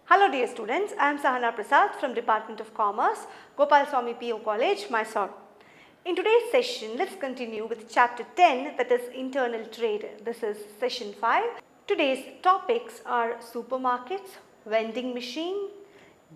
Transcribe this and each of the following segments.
Hello dear students, I am Sahana Prasad from Department of Commerce, Gopalswamy PU College, Mysuru. In today's session, let's continue with chapter 10, that is internal trade. This is session 5. Today's topics are supermarkets, vending machine,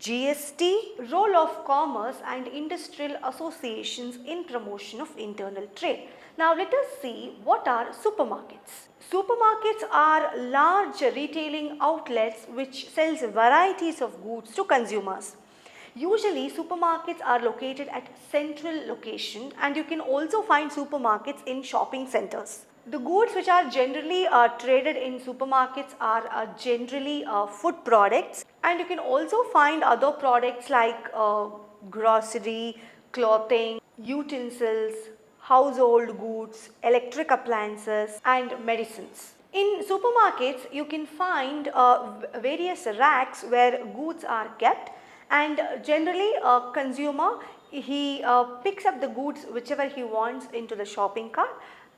GST, role of commerce and industrial associations in promotion of internal trade. Now let us see what are supermarkets. Supermarkets are large retailing outlets which sells varieties of goods to consumers. Usually supermarkets are located at central location and you can also find supermarkets in shopping centers. The goods which are generally traded in supermarkets are generally food products, and you can also find other products like grocery, clothing, utensils, household goods, electric appliances and medicines. In supermarkets you can find various racks where goods are kept, and generally a consumer he picks up the goods whichever he wants into the shopping cart,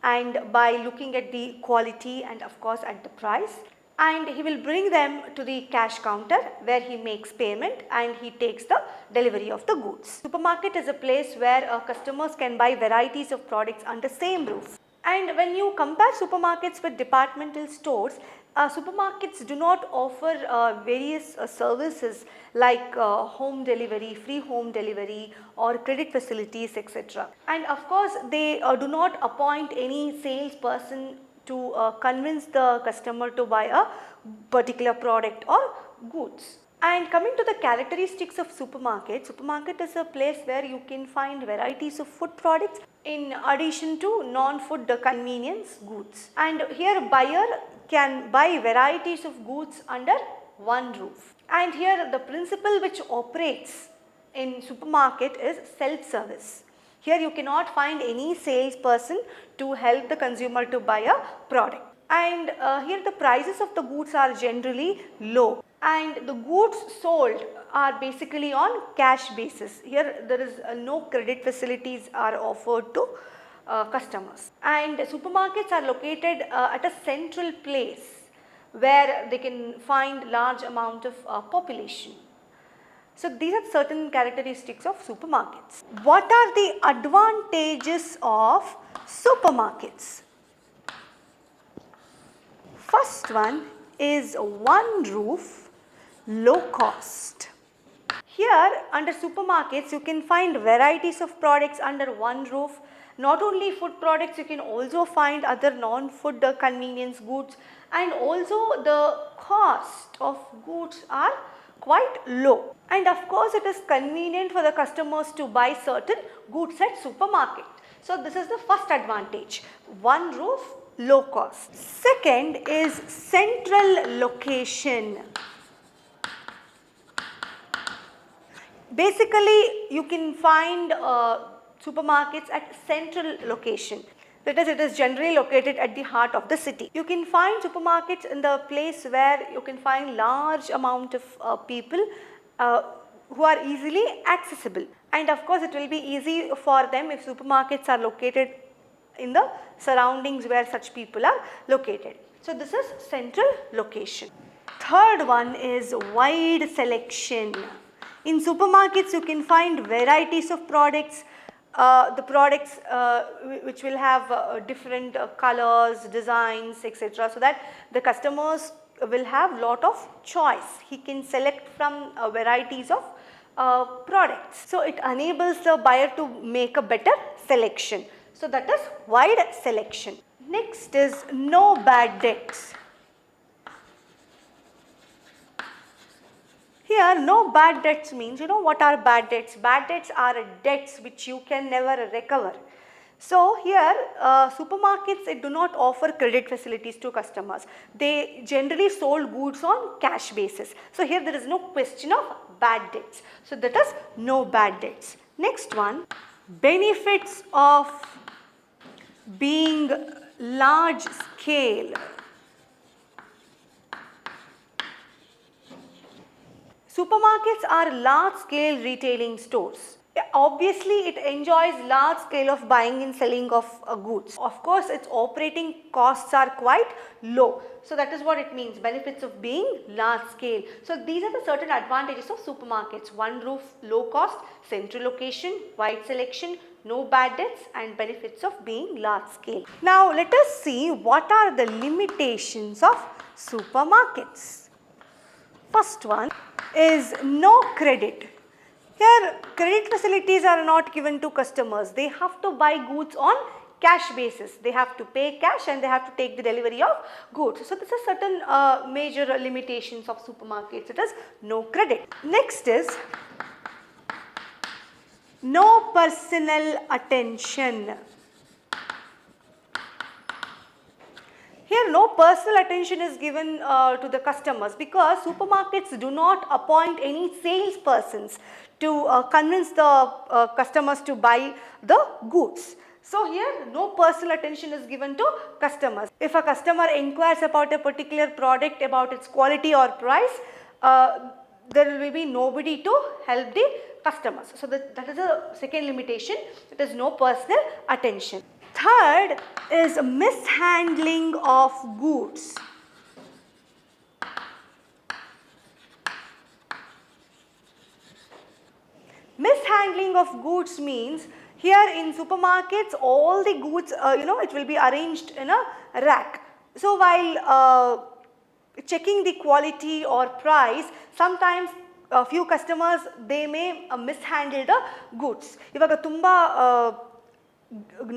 and by looking at the quality and of course at the price, and he will bring them to the cash counter where he makes payment and he takes the delivery of the goods. Supermarket is a place where customers can buy varieties of products under same roof. And when you compare supermarkets with departmental stores, supermarkets do not offer various services like home delivery, free home delivery or credit facilities, etc. And of course they do not appoint any salesperson to convince the customer to buy a particular product or goods. And coming to the characteristics of supermarket is a place where you can find varieties of food products in addition to non-food convenience goods. And here buyer can buy varieties of goods under one roof. And here the principle which operates in supermarket is self-service. Here you cannot find any salesperson to help the consumer to buy a product. And here the prices of the goods are generally low, and the goods sold are basically on cash basis. Here there is no credit facilities are offered to customers. And supermarkets are located at a central place where they can find large amount of population. So these are certain characteristics of supermarkets. What are the advantages of supermarkets? First one is one roof, low cost. Here under supermarkets you can find varieties of products under one roof. Not only food products, you can also find other non-food convenience goods, and also the cost of goods are quite low. And of course it is convenient for the customers to buy certain goods at supermarket. So this is the first advantage, one roof, low cost. Second is central location. Basically you can find supermarkets at central location. That is, it is generally located at the heart of the city. You can find supermarkets in the place where you can find large amount of people who are easily accessible. And of course it will be easy for them if supermarkets are located in the surroundings where such people are located. So this is central location. Third one is wide selection. In supermarkets you can find varieties of products, the products which will have different colors, designs, etc. so that the customers will have lot of choice. He can select from varieties of products. So it enables the buyer to make a better selection. So that is wide selection. Next is no bad debts. Here no bad debts means, you know what are bad debts? Bad debts are debts which you can never recover. So here supermarkets do not offer credit facilities to customers. They generally sold goods on cash basis. So here there is no question of bad debts. So that is no bad debts. Next one, benefits of being large scale. Supermarkets are large scale retailing stores. Obviously it enjoys large scale of buying and selling of goods. Of course its operating costs are quite low. So that is what it means, benefits of being large scale. So these are the certain advantages of supermarkets: one roof, low cost, central location, wide selection, no bad debts, and benefits of being large scale. Now let us see what are the limitations of supermarkets. First one is no credit. Here credit facilities are not given to customers. They have to buy goods on cash basis. They have to pay cash and they have to take the delivery of goods. So this is certain major limitations of supermarkets. It is no credit. Next is no personal attention. Here no personal attention is given to the customers because supermarkets do not appoint any salespersons to convince the customers to buy the goods. So here no personal attention is given to customers. If a customer inquires about a particular product, about its quality or price, there will be nobody to help the customers. So that is a second limitation, it is no personal attention. Third is mishandling of goods. Mishandling of goods means here in supermarkets all the goods it will be arranged in a rack. So while checking the quality or price, sometimes a few customers they may mishandle the goods. ಇವಾಗ ತುಂಬಾ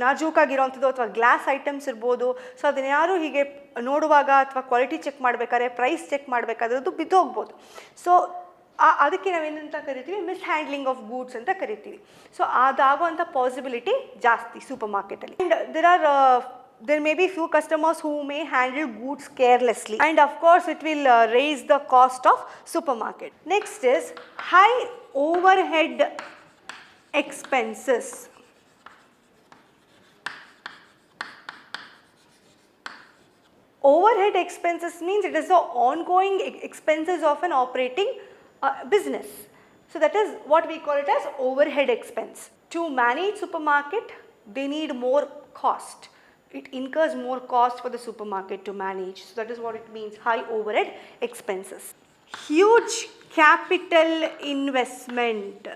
ನಾಜೂಕಾಗಿರೋಂಥದ್ದು ಅಥವಾ glass items ಇರ್ಬೋದು. So ಅದನ್ನ ಯಾರು ಹೀಗೆ ನೋಡುವಾಗ ಅಥವಾ quality check ಮಾಡಬೇಕಾದ್ರೆ, ಪ್ರೈಸ್ ಚೆಕ್ ಮಾಡಬೇಕಾದ್ರೆ ಅದು ಬಿದ್ದೋಗ್ಬೋದು. ಸೊ ಅದಕ್ಕೆ ನಾವೇನಂತ ಕರಿತೀವಿ, ಮಿಸ್ಹ್ಯಾಂಡ್ಲಿಂಗ್ ಆಫ್ ಗೂಡ್ಸ್ ಅಂತ ಕರಿತೀವಿ. ಸೊ ಅದಾಗುವಂಥ ಪಾಸಿಬಿಲಿಟಿ ಜಾಸ್ತಿ ಸೂಪರ್ ಮಾರ್ಕೆಟಲ್ಲಿ. And there may be few customers who may handle goods carelessly, and of course it will raise the cost of supermarket. Next is high overhead expenses. Overhead expenses means it is the ongoing expenses of an operating business. So that is what we call it as overhead expense. To manage supermarket, they need more cost. It incurs more cost for the supermarket to manage. So that is what it means, high overhead expenses. Huge capital investment.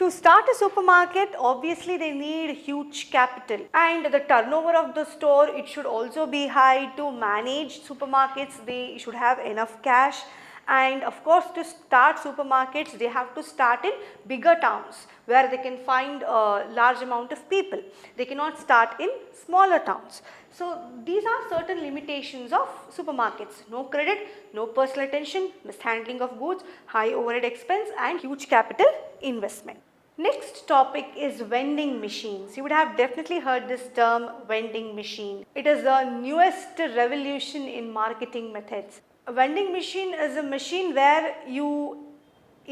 To start a supermarket, obviously they need huge capital, and the turnover of the store, it should also be high. To manage supermarkets, they should have enough cash. And of course, to start supermarkets, they have to start in bigger towns where they can find a large amount of people. They cannot start in smaller towns. So these are certain limitations of supermarkets: no credit, no personal attention, mishandling of goods, high overhead expense, and huge capital investment. Next topic is vending machines. You would have definitely heard this term, vending machine. It is the newest revolution in marketing methods. A vending machine is a machine where you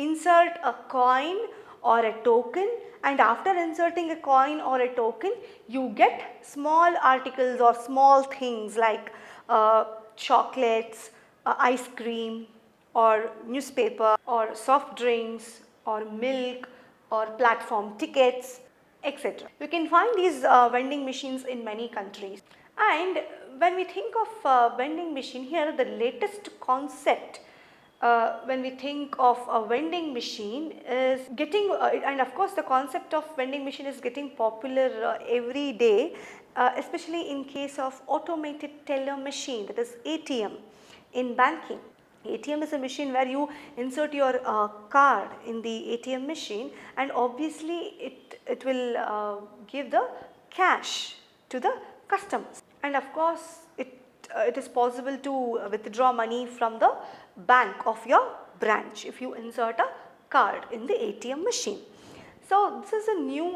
insert a coin or a token, and after inserting a coin or a token, you get small articles or small things like chocolates, ice cream, or newspaper, or soft drinks, or milk, or platform tickets, etc. You can find these vending machines in many countries. And when we think of vending machine, here the latest concept when we think of a vending machine is getting and of course the concept of vending machine is getting popular every day, especially in case of automated teller machine, that is ATM in banking. ATM is a machine where you insert your card in the ATM machine, and obviously it will give the cash to the customers. And of course it is possible to withdraw money from the bank of your branch if you insert a card in the ATM machine. So this is a new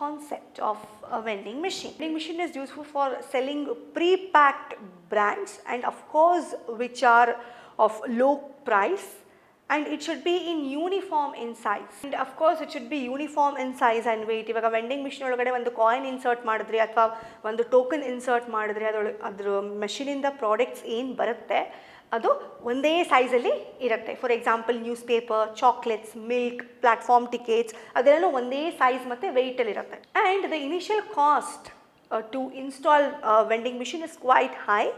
concept of a vending machine. Vending machine is useful for selling pre-packed brands, and of course which are of low price and it should be in uniform in size, and of course it should be uniform in size and weight. ಇವಾಗ vending machine ಒಳಗಡೆ ಒಂದು coin insert ಮಾಡಿದ್ರಿ ಅಥವಾ ಒಂದು token insert ಮಾಡಿದ್ರಿ, ಅದ್ರ ಮೆಷಿನಿಂದ products ಏನು ಬರುತ್ತೆ ಅದು ಒಂದೇ ಸೈಜಲ್ಲಿ ಇರುತ್ತೆ. For example news paper, chocolates, milk, platform tickets ಅದೆಲ್ಲ ಒಂದೇ ಸೈಜ್ ಮತ್ತು ವೆಯ್ಟಲ್ಲಿ ಇರುತ್ತೆ. And the initial cost to install vending machine is quite high,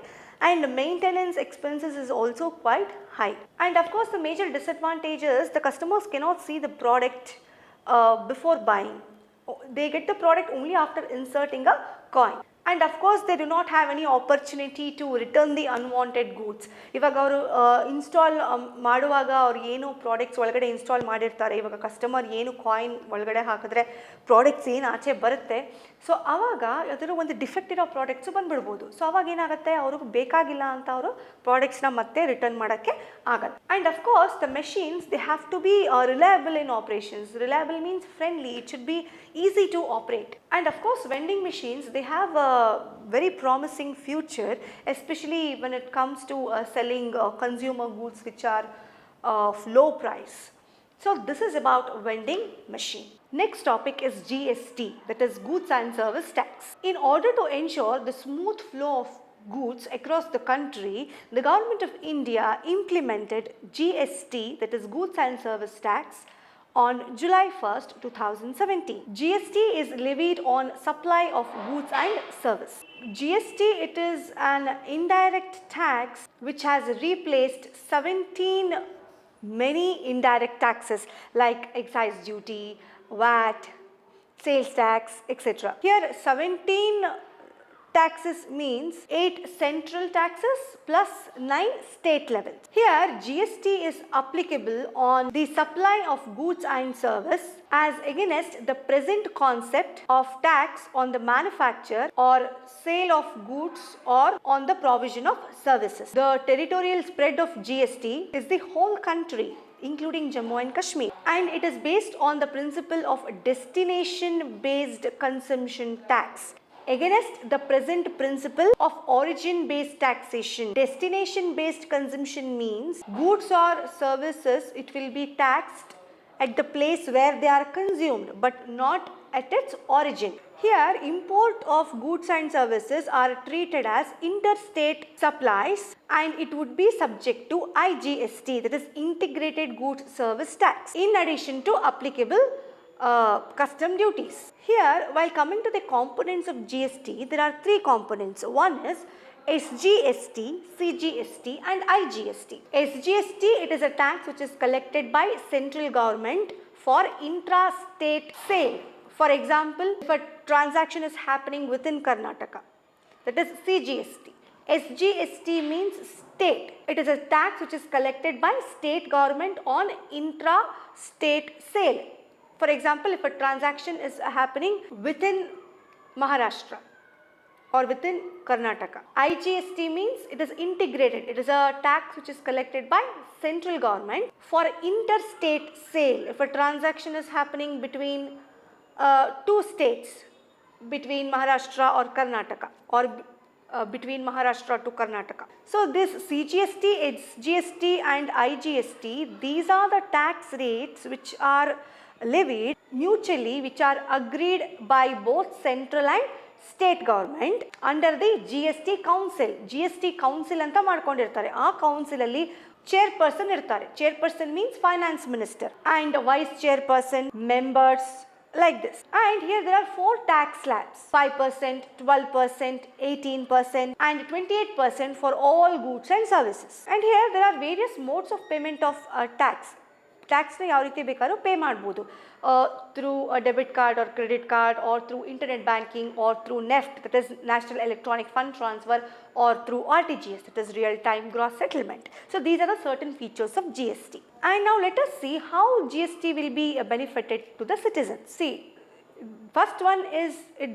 and maintenance expenses is also quite high. And of course the major disadvantage is the customers cannot see the product before buying. They get the product only after inserting a coin, and of course they do not have any opportunity to return the unwanted goods. ಇವಾಗ ಅವರು install ಮಾಡುವಾಗ ಅವ್ರು ಏನು products ಒಳಗಡೆ install ಮಾಡಿರ್ತಾರೆ, ಇವಾಗ customer ಏನು coin ಒಳಗಡೆ ಹಾಕಿದ್ರೆ ಪ್ರಾಡಕ್ಟ್ಸ್ ಏನು ಆಚೆ ಬರುತ್ತೆ, ಸೊ ಆವಾಗ ಅದರ ಒಂದು ಡಿಫೆಕ್ಟ್ ಇರೋ ಪ್ರಾಡಕ್ಟ್ಸು ಬಂದುಬಿಡ್ಬೋದು. ಸೊ ಅವಾಗ ಏನಾಗುತ್ತೆ, ಅವ್ರಿಗೆ ಬೇಕಾಗಿಲ್ಲ ಅಂತ ಅವರು ಪ್ರಾಡಕ್ಟ್ಸ್ನ ಮತ್ತೆ ರಿಟರ್ನ್ ಮಾಡೋಕ್ಕೆ ಆಗಲ್ಲ. And of course the machines they have to be reliable in operations. Reliable means friendly, it should be easy to operate. And of course vending machines, they have a very promising future, especially when it comes to selling consumer goods which are of low price. So this is about vending machine. Next topic is GST, that is goods and service tax. In order to ensure the smooth flow of goods across the country, the government of India implemented GST, that is goods and service tax, on July 1st, 2017. GST is levied on supply of goods and service. GST, it is an indirect tax which has replaced 17 many indirect taxes like excise duty, VAT, sales tax, etc. Here 17 taxes means 8 central taxes plus 9 state levels. Here GST is applicable on the supply of goods and service as against the present concept of tax on the manufacture or sale of goods or on the provision of services. The territorial spread of GST is the whole country including Jammu and Kashmir, and it is based on the principle of destination based consumption tax against the present principle of origin based taxation. Destination based consumption means goods or services, it will be taxed at the place where they are consumed but not at its origin. Here import of goods and services are treated as interstate supplies, and it would be subject to IGST, that is integrated goods service tax, in addition to applicable custom duties. Here, while coming to the components of GST, there are 3 components. One is SGST, CGST and IGST. SGST, it is a tax which is collected by central government for intra-state sale. For example, if a transaction is happening within Karnataka, that is CGST. SGST means state. It is a tax which is collected by state government on intra-state sale. For example, if a transaction is happening within Maharashtra or within Karnataka. IGST means it is integrated. It is a tax which is collected by central government for interstate sale. If a transaction is happening between 2 states, between Maharashtra or Karnataka, or between Maharashtra to Karnataka. So this CGST, SGST and IGST, these are the tax rates which are levied mutually, which are agreed by both central and state government under the GST council. GST council anta ಮಾಡ್ಕೊಂಡಿರ್ತಾರೆ. ಆ council ಅಲ್ಲಿ chairperson ಇರ್ತಾರೆ. Chairperson means finance minister, and vice chairperson, members, like this. And here there are 4 tax slabs: 5%, 12%, 18% and 28% for all goods and services. And here there are various modes of payment of tax. ಟ್ಯಾಕ್ಸ್ನ ಯಾವ ರೀತಿ ಬೇಕಾದ್ರೂ pay ಮಾಡ್ಬೋದು, through debit card R credit card, R through internet banking, R through NEFT, that is national electronic fund transfer, R through RTGS, that is real time gross settlement. So these are the certain features of GST. And now let us see how GST will be benefited to the citizens. See, first one is it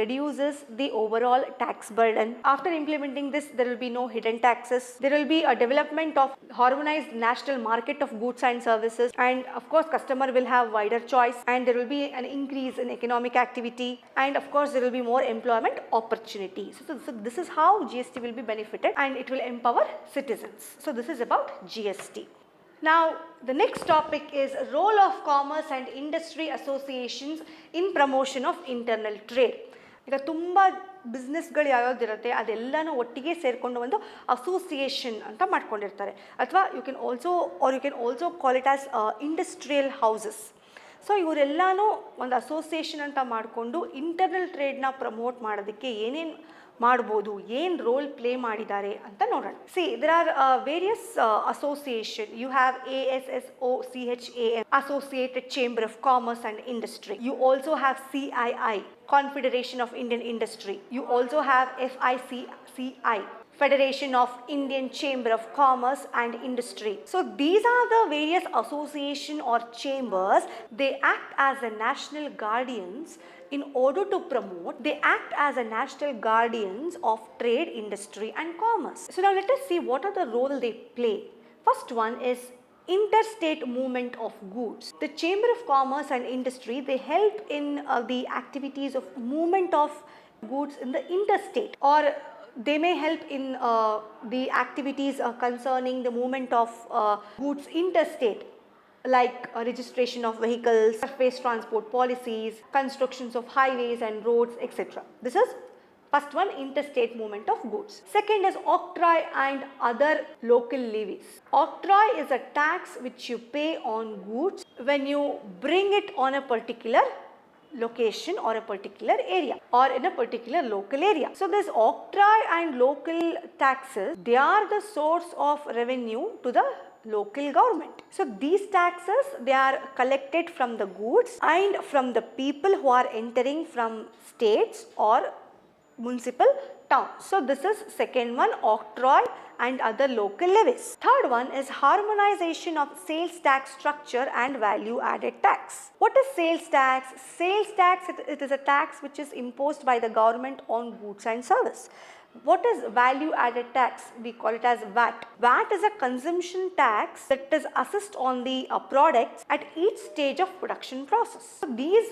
reduces the overall tax burden. After implementing this, there will be no hidden taxes. There will be a development of harmonized national market of goods and services, and of course customer will have wider choice, and there will be an increase in economic activity, and of course there will be more employment opportunities. So this is how GST will be benefited, and it will empower citizens. So this is about GST. Now, the next topic is role of commerce and industry associations in promotion of internal trade. ಈಗ ತುಂಬ ಬಿಸ್ನೆಸ್ಗಳು ಯಾವ್ಯಾವ್ದಿರುತ್ತೆ ಅದೆಲ್ಲನೂ ಒಟ್ಟಿಗೆ ಸೇರಿಕೊಂಡು ಒಂದು association ಅಂತ ಮಾಡ್ಕೊಂಡಿರ್ತಾರೆ, ಅಥವಾ you can also call it as industrial houses. So ಇವರೆಲ್ಲನೂ ಒಂದು ಅಸೋಸಿಯೇಷನ್ ಅಂತ ಮಾಡಿಕೊಂಡು ಇಂಟರ್ನಲ್ ಟ್ರೇಡ್ನ ಪ್ರಮೋಟ್ ಮಾಡೋದಕ್ಕೆ ಏನೇನು ಮಾಡ್ಬೋದು, ಏನು ರೋಲ್ ಪ್ಲೇ ಮಾಡಿದ್ದಾರೆ ಅಂತ ನೋಡೋಣ. See there are various association. You have ASSOCHAM, Associated Chamber of Commerce and Industry. You also have CII, Confederation of Indian Industry. You also have FICCI, Federation of Indian Chamber of Commerce and Industry. So these are the various association or chambers. They act as a national guardians in order to promote. They act as a national guardians of trade, industry and commerce. So now let us see what are the role they play. First one is interstate movement of goods. The Chamber of Commerce and Industry, they help in the activities of movement of goods in the interstate, or they may help in the activities concerning the movement of goods interstate, like registration of vehicles, surface transport policies, constructions of highways and roads, etc. This is first one, interstate movement of goods. Second is octroi and other local levies. Octroi is a tax which you pay on goods when you bring it on a particular location or a particular area or in a particular local area. So this octroi and local taxes, they are the source of revenue to the local government. So these taxes, they are collected from the goods and from the people who are entering from states or municipal towns. So this is second one, octroi and other local levies. Third one is harmonization of sales tax structure and value added tax. What is sales tax? Sales tax, it is a tax which is imposed by the government on goods and service. What is value added tax? We call it as VAT. VAT is a consumption tax that is assessed on the products at each stage of production process. So these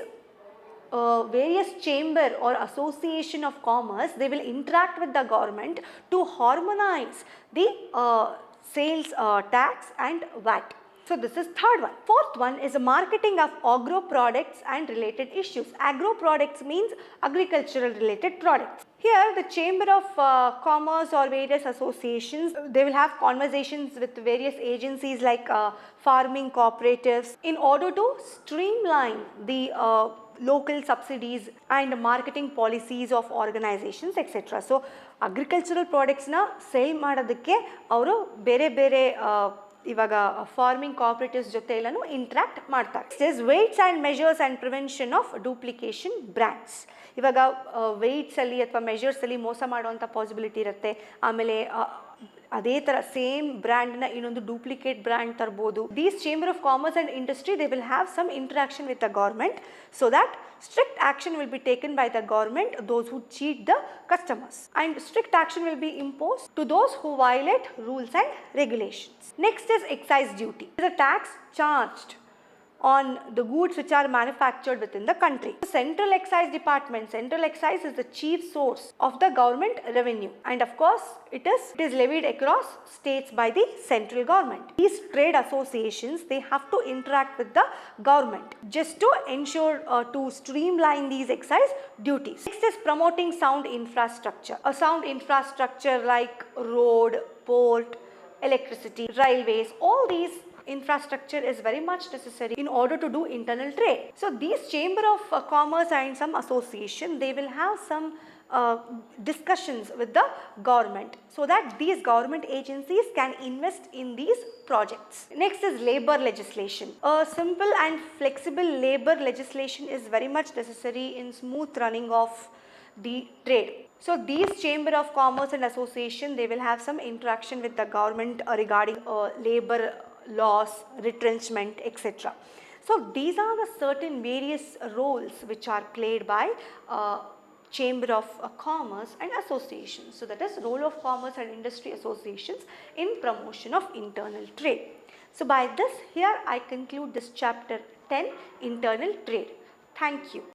various chamber or association of commerce, they will interact with the government to harmonize the sales tax and VAT. So this is third one. Fourth one is a marketing of agro products and related issues. Agro products means agricultural related products. Here the Chamber of Commerce or various associations, they will have conversations with various agencies like farming cooperatives in order to streamline the local subsidies and marketing policies of organizations, etc. So agricultural products na sell ಮಾಡೋದಕ್ಕೆ ಅವರು ಬೇರೆ ಬೇರೆ ಇವಾಗ farming cooperatives ಜೊತೆ ಎಲ್ಲನೂ interact ಮಾಡ್ತಾರೆ. Is weights and measures and prevention of duplication brands. ಇವಾಗ ವೆಯ್ಟ್ಸಲ್ಲಿ ಅಥವಾ ಮೆಜರ್ಸಲ್ಲಿ ಮೋಸ ಮಾಡುವಂಥ ಪಾಸಿಬಿಲಿಟಿ ಇರುತ್ತೆ. ಆಮೇಲೆ ಅದೇ ಥರ ಸೇಮ್ ಬ್ರ್ಯಾಂಡ್ನ ಇನ್ನೊಂದು ಡೂಪ್ಲಿಕೇಟ್ ಬ್ರ್ಯಾಂಡ್ ತರ್ಬೋದು. These chamber of commerce and industry, they will have some interaction with the government so that strict action will be taken by the government those who cheat the customers, and strict action will be imposed to those who violate rules and regulations. Next is excise duty. It is a tax charged on the goods which are manufactured within the country. The Central Excise Department, Central Excise is the chief source of the government revenue, and of course it is levied across states by the central government. These trade associations, they have to interact with the government just to ensure to streamline these excise duties. Next is promoting sound infrastructure. A sound infrastructure like road, port, electricity, railways, all these infrastructure is very much necessary in order to do internal trade. So these Chamber of Commerce and some association, they will have some discussions with the government so that these government agencies can invest in these projects. Next is labor legislation. A simple and flexible labor legislation is very much necessary in smooth running of the trade. So these Chamber of Commerce and Association, they will have some interaction with the government regarding labor laws, retrenchment, etc. So these are the certain various roles which are played by Chamber of Commerce and Associations. So that is role of commerce and industry associations in promotion of internal trade. So by this, here I conclude this chapter 10, internal trade. Thank you.